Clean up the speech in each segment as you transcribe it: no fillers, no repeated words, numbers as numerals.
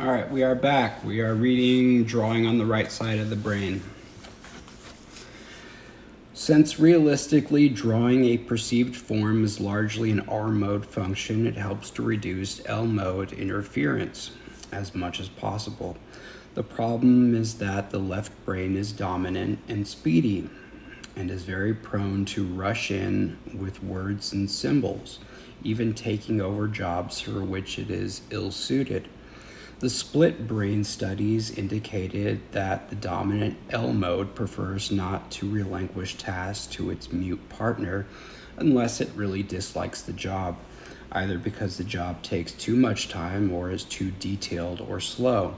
All right, we are back. We are reading Drawing on the Right Side of the Brain. Since realistically drawing a perceived form is largely an R mode function, it helps to reduce L mode interference as much as possible. The problem is that the left brain is dominant and speedy and is very prone to rush in with words and symbols, even taking over jobs for which it is ill-suited. The split brain studies indicated that the dominant L mode prefers not to relinquish tasks to its mute partner unless it really dislikes the job, either because the job takes too much time or is too detailed or slow,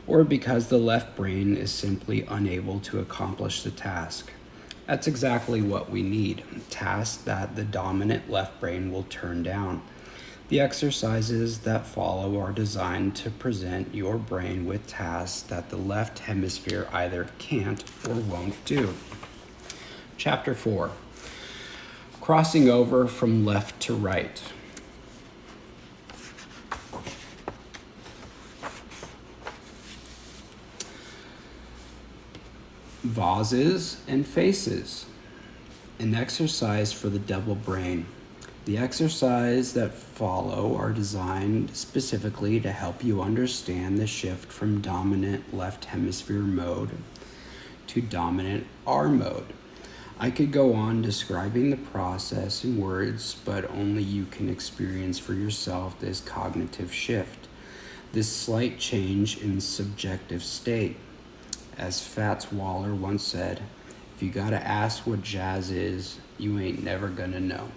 or because the left brain is simply unable to accomplish the task. That's exactly what we need, tasks that the dominant left brain will turn down. The exercises that follow are designed to present your brain with tasks that the left hemisphere either can't or won't do. Chapter 4, Crossing Over from Left to Right. Vases and faces, an exercise for the double brain. The exercises that follow are designed specifically to help you understand the shift from dominant left hemisphere mode to dominant R mode. I could go on describing the process in words, but only you can experience for yourself this cognitive shift, this slight change in subjective state. As Fats Waller once said, if you gotta ask what jazz is, you ain't never gonna know.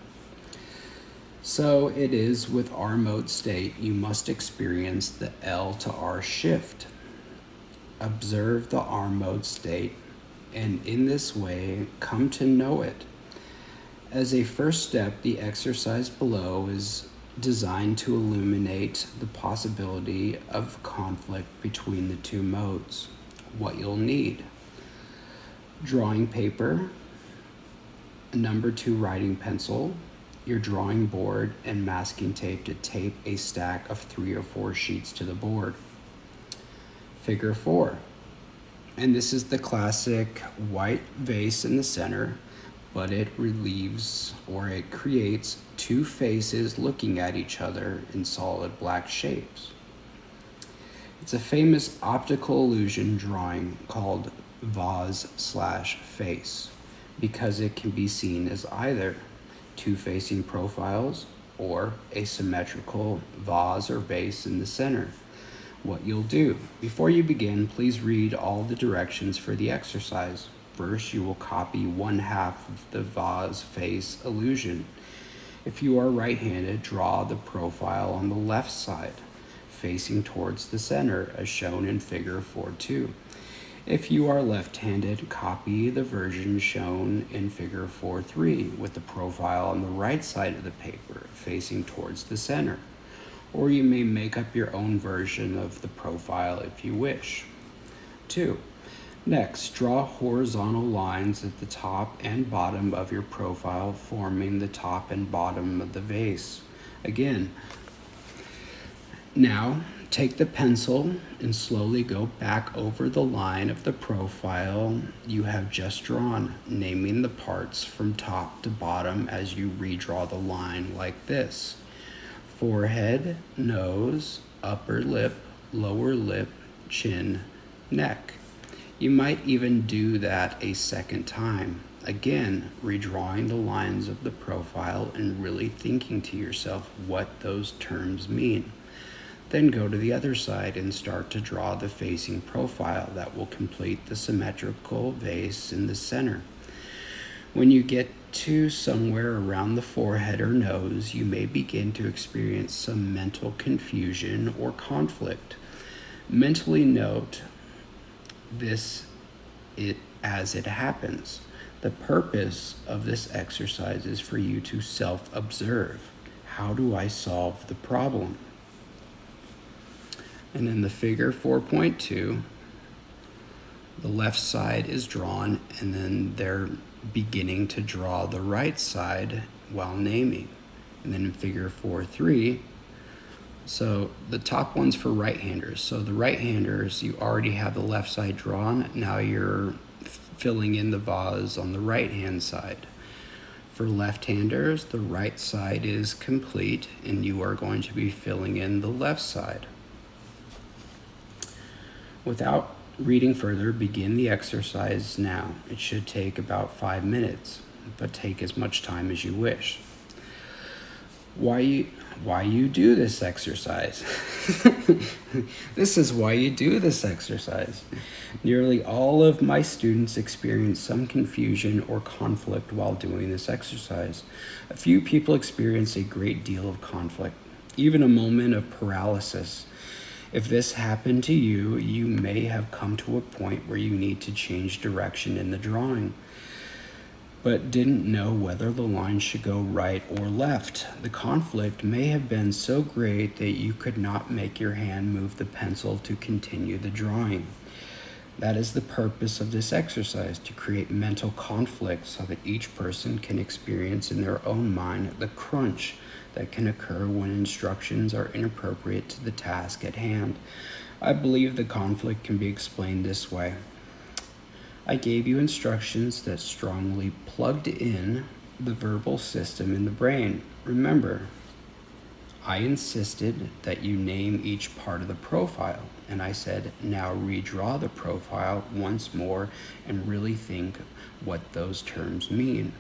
So it is with R mode state, you must experience the L to R shift. Observe the R mode state, and in this way, come to know it. As a first step, the exercise below is designed to illuminate the possibility of conflict between the two modes. What you'll need: drawing paper, a number 2 writing pencil, your drawing board, and masking tape to tape a stack of 3 or 4 sheets to the board. Figure 4. And this is the classic white vase in the center, but it creates 2 faces looking at each other in solid black shapes. It's a famous optical illusion drawing called vase/face because it can be seen as either 2 facing profiles or a symmetrical vase or vase in the center. What you'll do: before you begin, please read all the directions for the exercise. First, you will copy 1/2 of the vase face illusion. If you are right-handed, draw the profile on the left side, facing towards the center, as shown in figure 4.2. If you are left-handed, copy the version shown in figure 4.3 with the profile on the right side of the paper, facing towards the center. Or you may make up your own version of the profile if you wish. 2. Next, draw horizontal lines at the top and bottom of your profile, forming the top and bottom of the vase. Again, now, take the pencil and slowly go back over the line of the profile you have just drawn, naming the parts from top to bottom as you redraw the line like this: forehead, nose, upper lip, lower lip, chin, neck. You might even do that a second time. Again, redrawing the lines of the profile and really thinking to yourself what those terms mean. Then go to the other side and start to draw the facing profile that will complete the symmetrical vase in the center. When you get to somewhere around the forehead or nose, you may begin to experience some mental confusion or conflict. Mentally note this as it happens. The purpose of this exercise is for you to self-observe. How do I solve the problem? And in the figure 4.2, the left side is drawn, and then they're beginning to draw the right side while naming. And then in figure 4.3, So the top one's for right-handers. So the right-handers, you already have the left side drawn. Now you're filling in the vase on the right-hand side. For left-handers, the right side is complete, and you are going to be filling in the left side. Without reading further, begin the exercise now. It should take about 5 minutes, but take as much time as you wish. Why you do this exercise? This is why you do this exercise. Nearly all of my students experience some confusion or conflict while doing this exercise. A few people experience a great deal of conflict, even a moment of paralysis. If this happened to you, you may have come to a point where you need to change direction in the drawing, but didn't know whether the line should go right or left. The conflict may have been so great that you could not make your hand move the pencil to continue the drawing. That is the purpose of this exercise, to create mental conflict so that each person can experience in their own mind the crunch that can occur when instructions are inappropriate to the task at hand. I believe the conflict can be explained this way. I gave you instructions that strongly plugged in the verbal system in the brain. Remember, I insisted that you name each part of the profile, and I said, now redraw the profile once more and really think what those terms mean.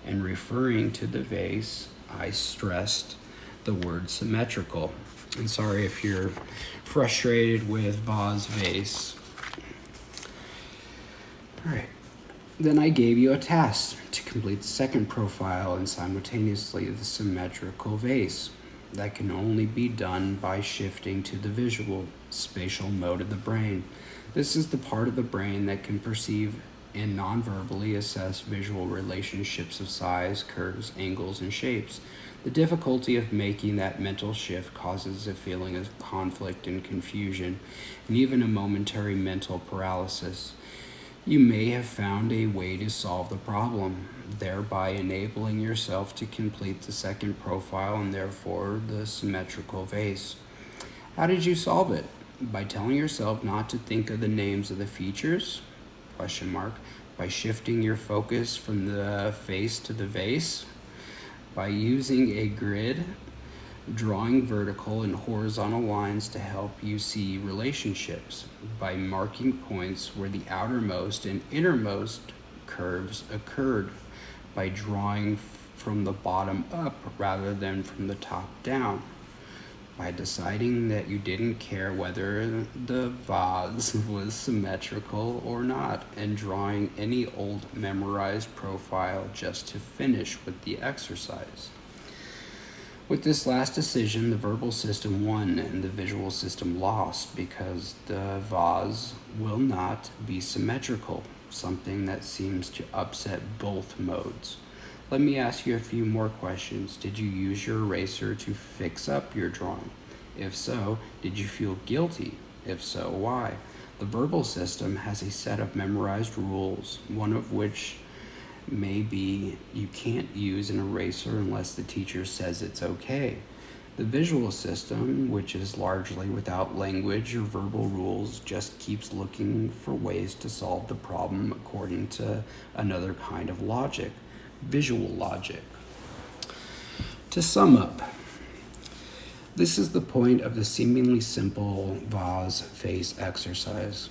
And referring to the vase, I stressed the word symmetrical. And sorry if you're frustrated with vase. All right. Then I gave you a task to complete the second profile and simultaneously the symmetrical vase. That can only be done by shifting to the visual, spatial mode of the brain. This is the part of the brain that can perceive and non-verbally assess visual relationships of size, curves, angles, and shapes. The difficulty of making that mental shift causes a feeling of conflict and confusion, and even a momentary mental paralysis. You may have found a way to solve the problem, thereby enabling yourself to complete the second profile and therefore the symmetrical vase. How did you solve it? By telling yourself not to think of the names of the features? By shifting your focus from the face to the vase? By using a grid, drawing vertical and horizontal lines to help you see relationships, by marking points where the outermost and innermost curves occurred, by drawing from the bottom up rather than from the top down, by deciding that you didn't care whether the vase was symmetrical or not, and drawing any old memorized profile just to finish with the exercise. With this last decision, the verbal system won and the visual system lost because the vase will not be symmetrical, something that seems to upset both modes. Let me ask you a few more questions. Did you use your eraser to fix up your drawing? If so, did you feel guilty? If so, why? The verbal system has a set of memorized rules, one of which maybe you can't use an eraser unless the teacher says it's okay. The visual system, which is largely without language or verbal rules, just keeps looking for ways to solve the problem according to another kind of logic, visual logic. To sum up, this is the point of the seemingly simple vase face exercise.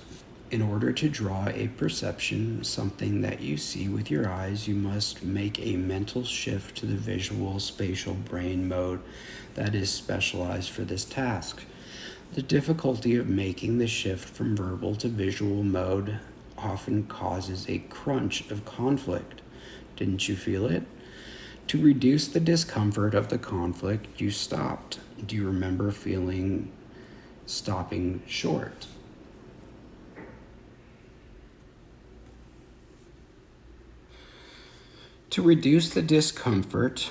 In order to draw a perception, something that you see with your eyes, you must make a mental shift to the visual spatial brain mode that is specialized for this task. The difficulty of making the shift from verbal to visual mode often causes a crunch of conflict. Didn't you feel it? To reduce the discomfort of the conflict, you stopped. Do you remember feeling stopping short? To reduce the discomfort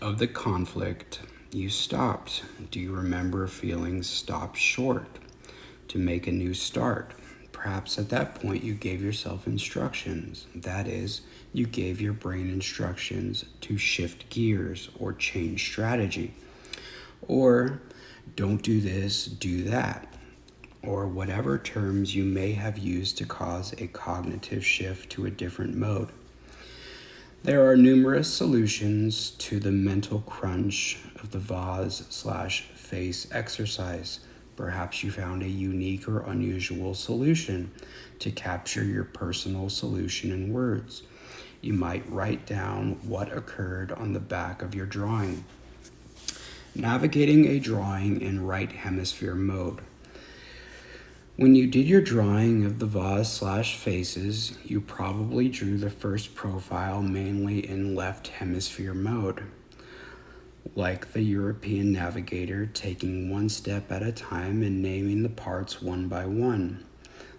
of the conflict, you stopped. Do you remember feeling stopped short? To make a new start. Perhaps at that point you gave yourself instructions. That is, you gave your brain instructions to shift gears or change strategy. Or Don't do this, do that, or whatever terms you may have used to cause a cognitive shift to a different mode. There are numerous solutions to the mental crunch of the vase/face exercise. Perhaps you found a unique or unusual solution to capture your personal solution in words. You might write down what occurred on the back of your drawing. Navigating a drawing in right hemisphere mode. When you did your drawing of the vase/faces, you probably drew the first profile mainly in left hemisphere mode. Like the European navigator, taking one step at a time and naming the parts one by one.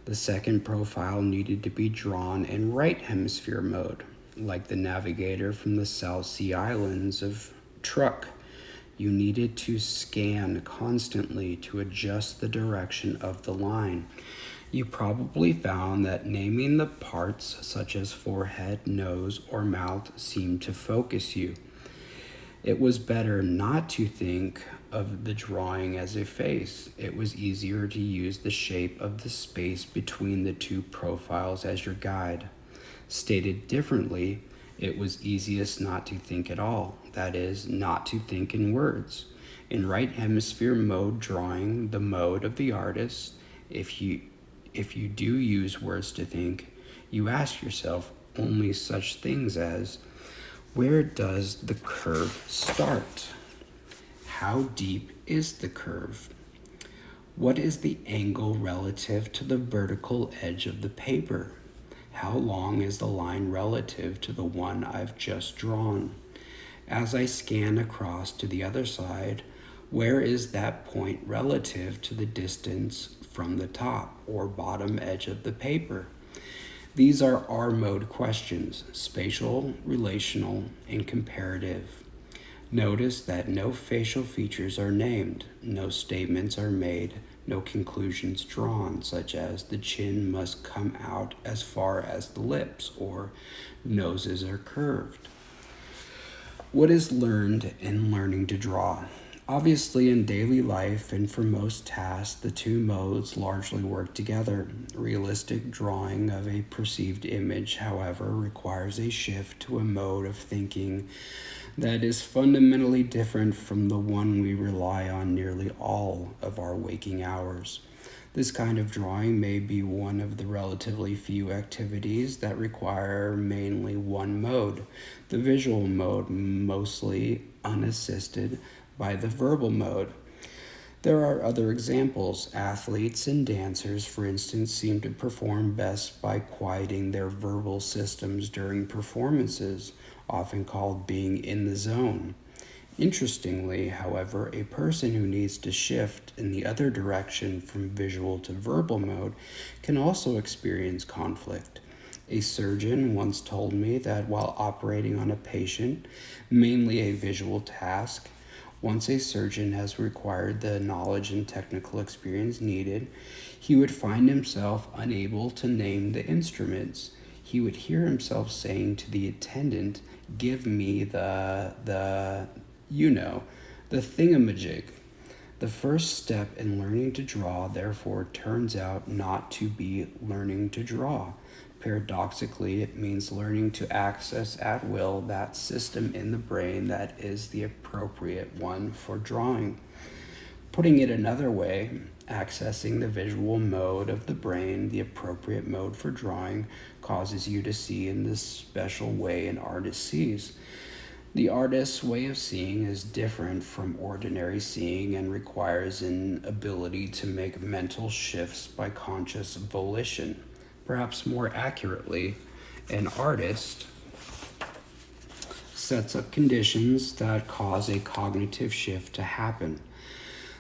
The second profile needed to be drawn in right hemisphere mode, like the navigator from the South Sea Islands of Truk. You needed to scan constantly to adjust the direction of the line. You probably found that naming the parts such as forehead, nose, or mouth seemed to focus you. It was better not to think of the drawing as a face. It was easier to use the shape of the space between the two profiles as your guide. Stated differently, it was easiest not to think at all, that is, not to think in words. In right hemisphere mode drawing, the mode of the artist, if you do use words to think, you ask yourself only such things as, where does the curve start? How deep is the curve? What is the angle relative to the vertical edge of the paper? How long is the line relative to the one I've just drawn? As I scan across to the other side, where is that point relative to the distance from the top or bottom edge of the paper? These are R mode questions: spatial, relational, and comparative. Notice that no facial features are named, no statements are made, no conclusions drawn, such as the chin must come out as far as the lips or noses are curved. What is learned in learning to draw? Obviously, in daily life and for most tasks, the two modes largely work together. Realistic drawing of a perceived image, however, requires a shift to a mode of thinking that is fundamentally different from the one we rely on nearly all of our waking hours. This kind of drawing may be one of the relatively few activities that require mainly one mode, the visual mode, mostly unassisted by the verbal mode. There are other examples. Athletes and dancers, for instance, seem to perform best by quieting their verbal systems during performances, often called being in the zone. Interestingly, however, a person who needs to shift in the other direction from visual to verbal mode can also experience conflict. A surgeon once told me that while operating on a patient, mainly a visual task, once a surgeon has required the knowledge and technical experience needed, he would find himself unable to name the instruments. He would hear himself saying to the attendant, "Give me the thingamajig." The first step in learning to draw, therefore, turns out not to be learning to draw. Paradoxically, it means learning to access at will that system in the brain that is the appropriate one for drawing. Putting it another way, accessing the visual mode of the brain, the appropriate mode for drawing, causes you to see in this special way an artist sees. The artist's way of seeing is different from ordinary seeing and requires an ability to make mental shifts by conscious volition. Perhaps more accurately, an artist sets up conditions that cause a cognitive shift to happen.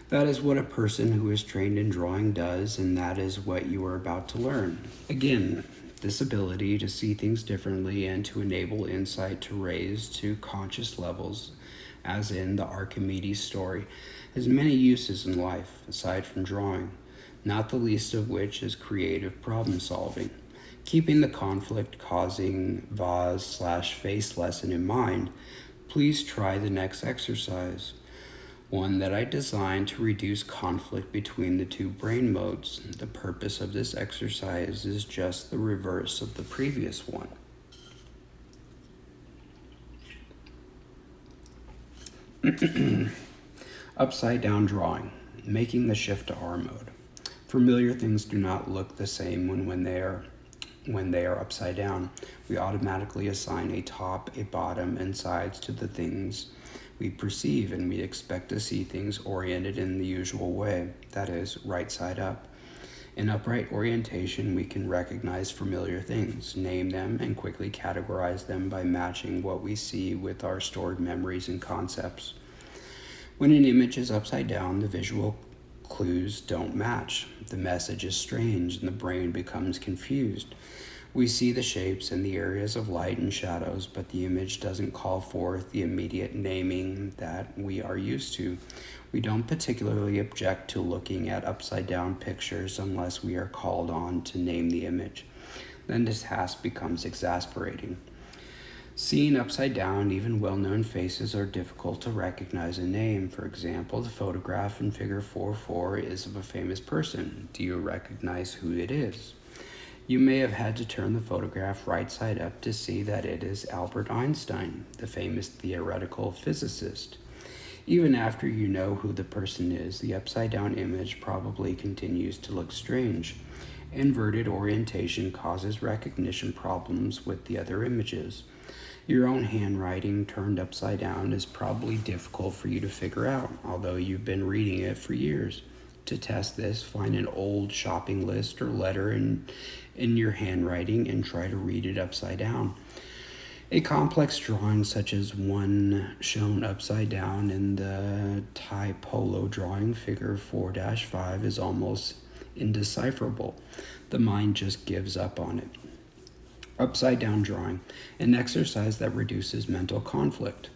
That is what a person who is trained in drawing does, and that is what you are about to learn. Again, this ability to see things differently and to enable insight to raise to conscious levels, as in the Archimedes story, has many uses in life aside from drawing, not the least of which is creative problem solving. Keeping the conflict-causing vase/face lesson in mind, please try the next exercise. one that I designed to reduce conflict between the two brain modes. The purpose of this exercise is just the reverse of the previous one. Upside down drawing, making the shift to R mode. Familiar things do not look the same when they are upside down. We automatically assign a top, a bottom, and sides to the things we perceive, and we expect to see things oriented in the usual way, that is, right side up. In upright orientation, we can recognize familiar things, name them, and quickly categorize them by matching what we see with our stored memories and concepts. When an image is upside down, the visual clues don't match. The message is strange, and the brain becomes confused. We see the shapes and the areas of light and shadows, but the image doesn't call forth the immediate naming that we are used to. We don't particularly object to looking at upside-down pictures unless we are called on to name the image. Then the task becomes exasperating. Seeing upside down, even well-known faces are difficult to recognize and name. For example, the photograph in figure 4.4 is of a famous person. Do you recognize who it is? You may have had to turn the photograph right side up to see that it is Albert Einstein, the famous theoretical physicist. Even after you know who the person is, the upside-down image probably continues to look strange. Inverted orientation causes recognition problems with the other images. Your own handwriting turned upside down is probably difficult for you to figure out, although you've been reading it for years. To test this, find an old shopping list or letter in your handwriting and try to read it upside down. A complex drawing such as one shown upside down in the Thai polo drawing figure 4-5 is almost indecipherable. The mind just gives up on it. Upside down drawing, an exercise that reduces mental conflict.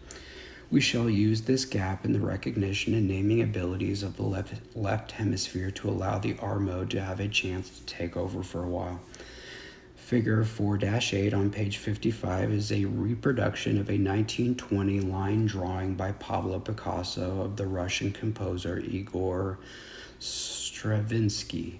We shall use this gap in the recognition and naming abilities of the left hemisphere to allow the R mode to have a chance to take over for a while. Figure 4-8 on page 55 is a reproduction of a 1920 line drawing by Pablo Picasso of the Russian composer Igor Stravinsky,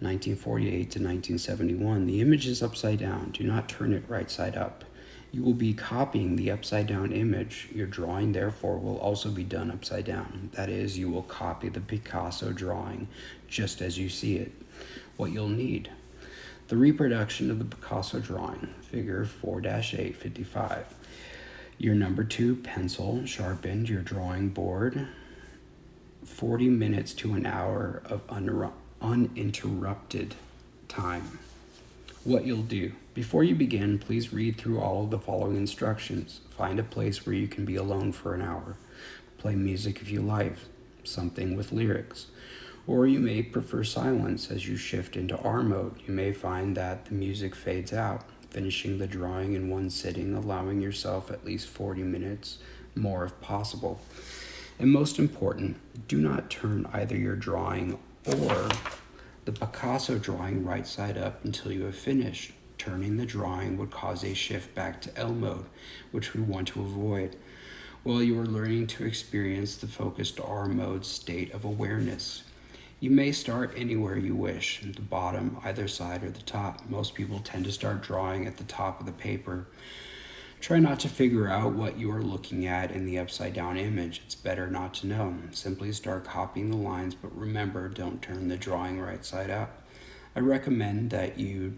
1948 to 1971. The image is upside down. Do not turn it right side up. You will be copying the upside down image. Your drawing, therefore, will also be done upside down. That is, you will copy the Picasso drawing just as you see it. What you'll need: the reproduction of the Picasso drawing, figure 4-8, 55. Your number 2 pencil, sharpened, your drawing board, 40 minutes to an hour of uninterrupted time. What you'll do. Before you begin, please read through all of the following instructions. Find a place where you can be alone for an hour. Play music if you like, something with lyrics. Or you may prefer silence. As you shift into R mode, you may find that the music fades out, finishing the drawing in one sitting, allowing yourself at least 40 minutes more if possible. And most important, do not turn either your drawing or the Picasso drawing right side up until you have finished. Turning the drawing would cause a shift back to L mode, which we want to avoid, while you are learning to experience the focused R mode state of awareness. You may start anywhere you wish, the bottom, either side, or the top. Most people tend to start drawing at the top of the paper. Try not to figure out what you are looking at in the upside down image. It's better not to know. Simply start copying the lines, but remember, don't turn the drawing right side up. I recommend that you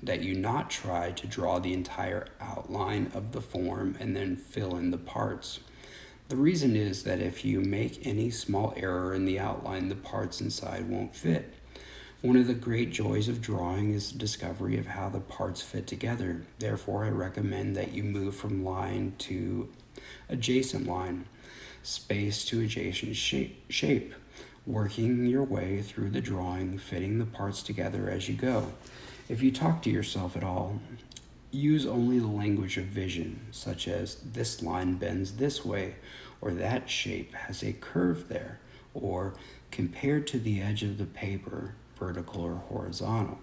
not try to draw the entire outline of the form and then fill in the parts. The reason is that if you make any small error in the outline, the parts inside won't fit. One of the great joys of drawing is the discovery of how the parts fit together. Therefore, I recommend that you move from line to adjacent line, space to adjacent shape, working your way through the drawing, fitting the parts together as you go. If you talk to yourself at all, use only the language of vision, such as this line bends this way, or that shape has a curve there, or compared to the edge of the paper, vertical or horizontal,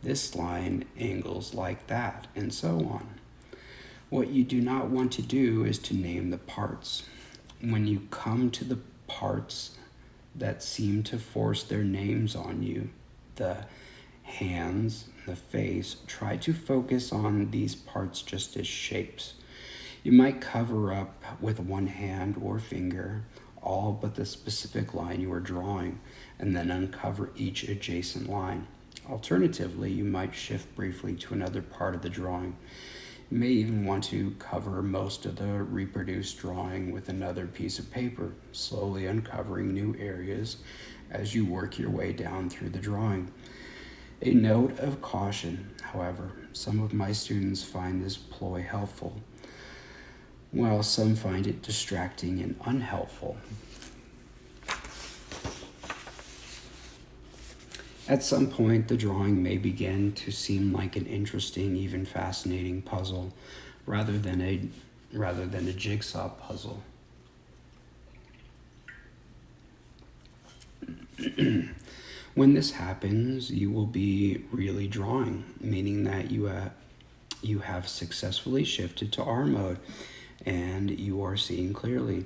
this line angles like that, and so on. What you do not want to do is to name the parts. When you come to the parts that seem to force their names on you, the hands, the face, try to focus on these parts just as shapes. You might cover up with one hand or finger all but the specific line you are drawing, and then uncover each adjacent line. Alternatively, you might shift briefly to another part of the drawing. You may even want to cover most of the reproduced drawing with another piece of paper, slowly uncovering new areas as you work your way down through the drawing. A note of caution, however, some of my students find this ploy helpful, while some find it distracting and unhelpful. At some point, the drawing may begin to seem like an interesting, even fascinating puzzle, rather than a jigsaw puzzle. When this happens, you will be really drawing, meaning that you have successfully shifted to R mode and you are seeing clearly.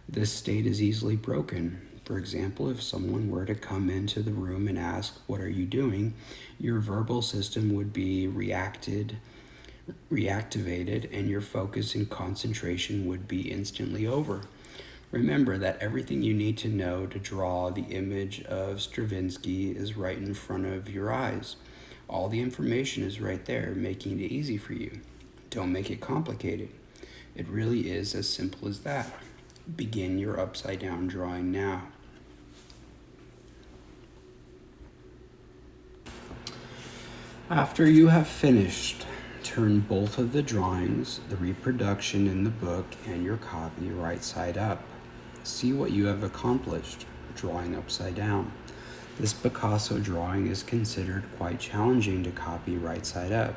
This state is easily broken. For example, if someone were to come into the room and ask, "What are you doing?" your verbal system would be reactivated, and your focus and concentration would be instantly over. Remember that everything you need to know to draw the image of Stravinsky is right in front of your eyes. All the information is right there, making it easy for you. Don't make it complicated. It really is as simple as that. Begin your upside down drawing now. After you have finished, turn both of the drawings, the reproduction in the book and your copy, right side up. See what you have accomplished, drawing upside down. This Picasso drawing is considered quite challenging to copy right side up,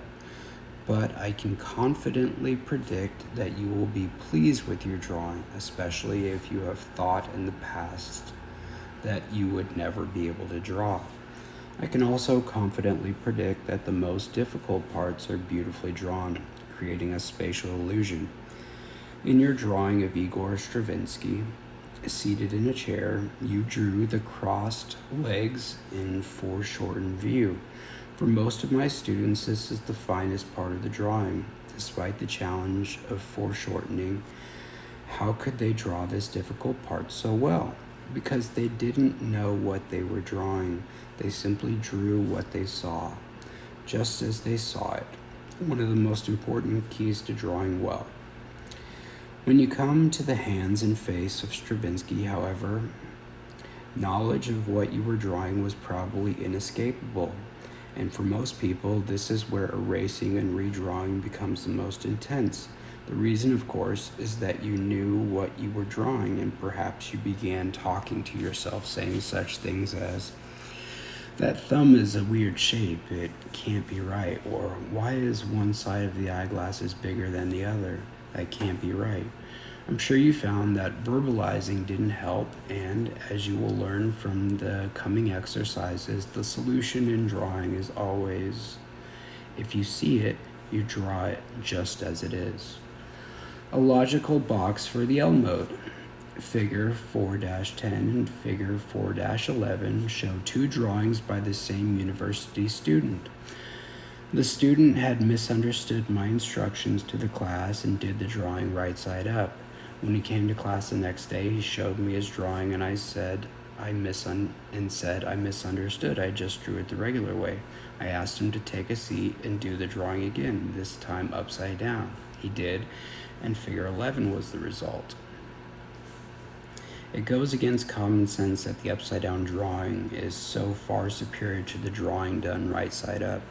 but I can confidently predict that you will be pleased with your drawing, especially if you have thought in the past that you would never be able to draw. I can also confidently predict that the most difficult parts are beautifully drawn, creating a spatial illusion. In your drawing of Igor Stravinsky, seated in a chair, you drew the crossed legs in foreshortened view. For most of my students, this is the finest part of the drawing. Despite the challenge of foreshortening, how could they draw this difficult part so well? Because they didn't know what they were drawing. They simply drew what they saw, just as they saw it. One of the most important keys to drawing well. When you come to the hands and face of Stravinsky, however, knowledge of what you were drawing was probably inescapable. And for most people, this is where erasing and redrawing becomes the most intense. The reason, of course, is that you knew what you were drawing, and perhaps you began talking to yourself, saying such things as, "That thumb is a weird shape, it can't be right," or "Why is one side of the eyeglasses bigger than the other? That can't be right." I'm sure you found that verbalizing didn't help, and as you will learn from the coming exercises, the solution in drawing is always, if you see it, you draw it just as it is. A logical box for the L mode. Figure 4-10 and Figure 4-11 show two drawings by the same university student. The student had misunderstood my instructions to the class and did the drawing right side up. When he came to class the next day, he showed me his drawing and I said I misunderstood. I just drew it the regular way. I asked him to take a seat and do the drawing again, this time upside down. He did, and Figure 11 was the result. It goes against common sense that the upside down drawing is so far superior to the drawing done right side up.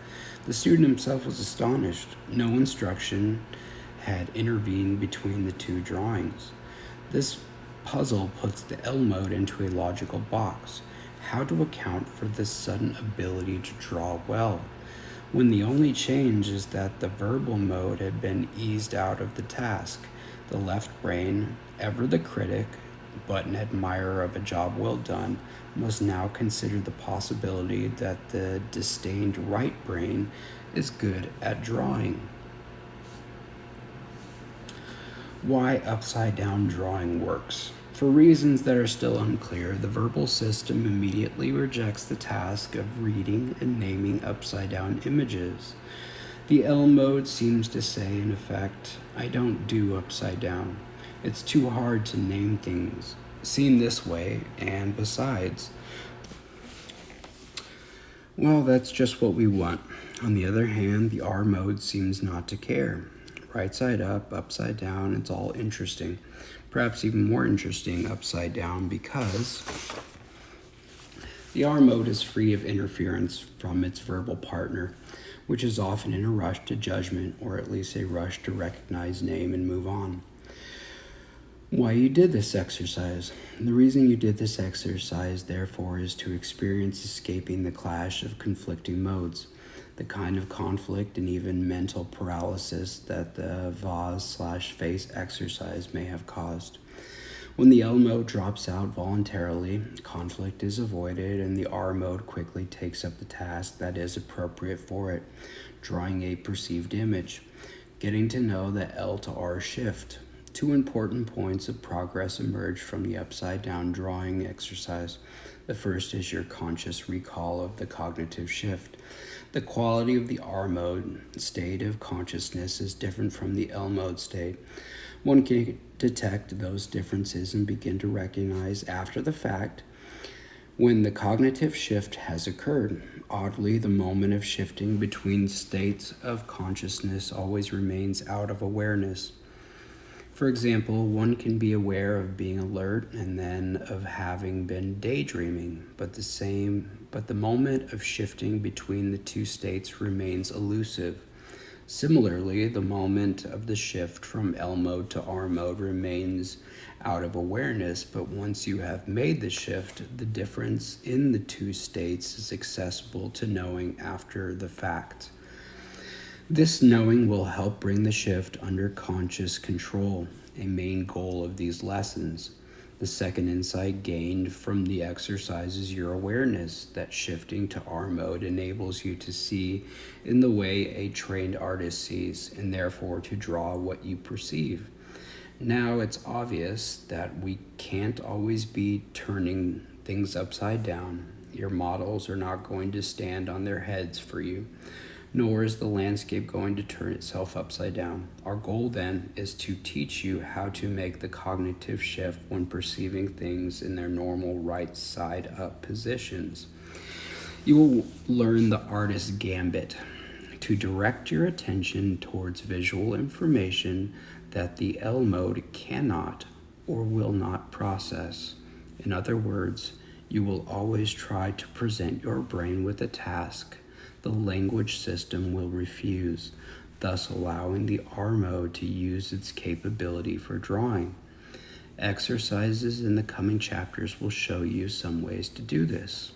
The student himself was astonished. No instruction had intervened between the two drawings. This puzzle puts the L mode into a logical box. How to account for this sudden ability to draw well, when the only change is that the verbal mode had been eased out of the task. The left brain, ever the critic, but an admirer of a job well done, must now consider the possibility that the disdained right brain is good at drawing. Why upside down drawing works. For reasons that are still unclear, the verbal system immediately rejects the task of reading and naming upside down images. The L mode seems to say, in effect, I don't do upside down. It's too hard to name things seen this way, and besides, well, that's just what we want. On the other hand, the R mode seems not to care. Right side up, upside down, it's all interesting. Perhaps even more interesting upside down because the R mode is free of interference from its verbal partner, which is often in a rush to judgment, or at least a rush to recognize name and move on. Why you did this exercise. The reason you did this exercise, therefore, is to experience escaping the clash of conflicting modes, the kind of conflict and even mental paralysis that the vase/face exercise may have caused. When the L mode drops out voluntarily, conflict is avoided and the R mode quickly takes up the task that is appropriate for it, drawing a perceived image, getting to know the L to R shift. Two important points of progress emerge from the upside down drawing exercise. The first is your conscious recall of the cognitive shift. The quality of the R mode state of consciousness is different from the L mode state. One can detect those differences and begin to recognize after the fact when the cognitive shift has occurred. Oddly, the moment of shifting between states of consciousness always remains out of awareness. For example, one can be aware of being alert and then of having been daydreaming, but the moment of shifting between the two states remains elusive. Similarly, the moment of the shift from L mode to R mode remains out of awareness, but once you have made the shift, the difference in the two states is accessible to knowing after the fact. This knowing will help bring the shift under conscious control, a main goal of these lessons. The second insight gained from the exercise is your awareness that shifting to R mode enables you to see in the way a trained artist sees, and therefore to draw what you perceive. Now it's obvious that we can't always be turning things upside down. Your models are not going to stand on their heads for you, nor is the landscape going to turn itself upside down. Our goal then is to teach you how to make the cognitive shift when perceiving things in their normal right side up positions. You will learn the artist's gambit to direct your attention towards visual information that the L mode cannot or will not process. In other words, you will always try to present your brain with a task the language system will refuse, thus allowing the R mode to use its capability for drawing. Exercises in the coming chapters will show you some ways to do this.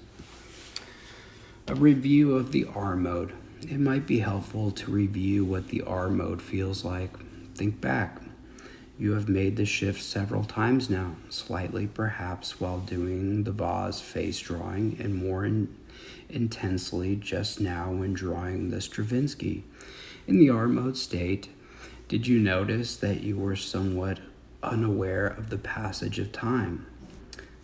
A review of the R mode. It might be helpful to review what the R mode feels like. Think back. You have made the shift several times now, slightly perhaps while doing the vase face drawing and more intensely just now when drawing the Stravinsky. In the R mode state, did you notice that you were somewhat unaware of the passage of time?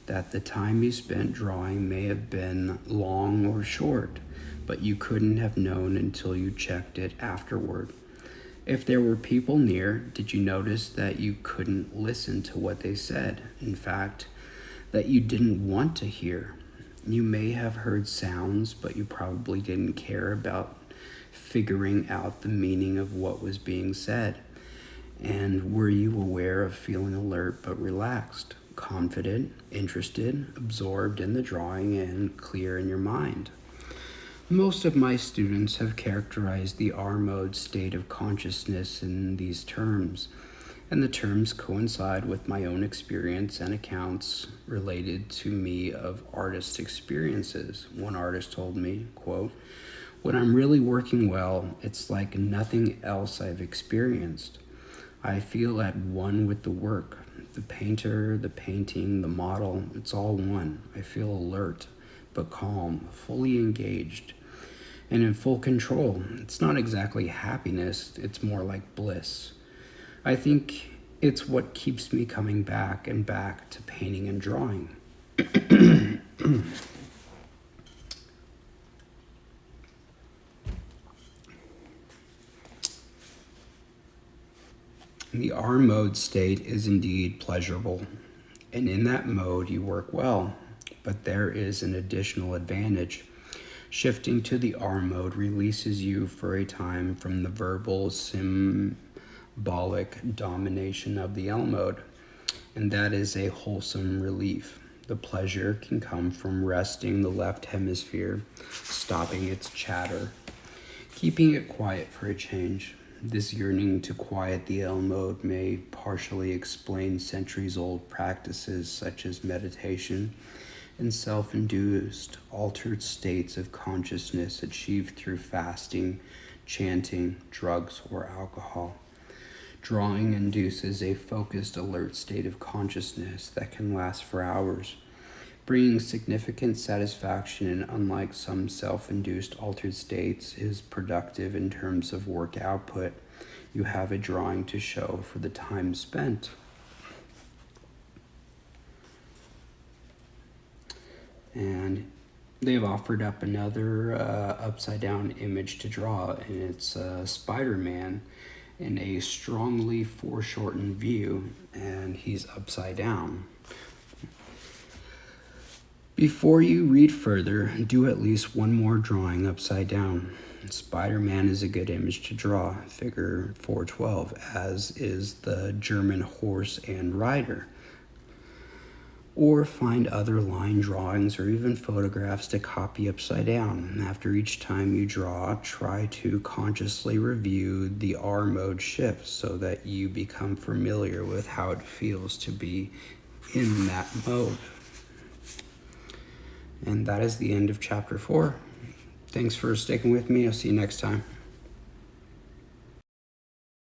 That the time you spent drawing may have been long or short, but you couldn't have known until you checked it afterward. If there were people near, did you notice that you couldn't listen to what they said? In fact, that you didn't want to hear. You may have heard sounds, but you probably didn't care about figuring out the meaning of what was being said. And were you aware of feeling alert but relaxed, confident, interested, absorbed in the drawing, and clear in your mind? Most of my students have characterized the R mode state of consciousness in these terms, and the terms coincide with my own experience and accounts related to me of artist experiences. One artist told me, quote, "When I'm really working well, it's like nothing else I've experienced. I feel at one with the work. The painter, the painting, the model, it's all one. I feel alert, but calm, fully engaged, and in full control. It's not exactly happiness, it's more like bliss. I think It's what keeps me coming back and back to painting and drawing. The R mode state is indeed pleasurable, and in that mode you work well, but there is an additional advantage. Shifting to the R mode releases you for a time from the verbal symbolic domination of the L mode, and that is a wholesome relief. The pleasure can come from resting the left hemisphere, stopping its chatter, keeping it quiet for a change. This yearning to quiet the L mode may partially explain centuries-old practices such as meditation and self-induced altered states of consciousness achieved through fasting, chanting, drugs, or alcohol. Drawing induces a focused, alert state of consciousness that can last for hours, bringing significant satisfaction, and unlike some self-induced altered states, is productive in terms of work output. You have a drawing to show for the time spent. And they've offered up another upside down image to draw, and it's Spider-Man in a strongly foreshortened view, and he's upside down. Before you read further, do at least one more drawing upside down. Spider-Man is a good image to draw, figure 412, as is the German horse and rider. Or find other line drawings or even photographs to copy upside down. After each time you draw, try to consciously review the R mode shift so that you become familiar with how it feels to be in that mode. And that is the end of chapter 4. Thanks for sticking with me. I'll see you next time.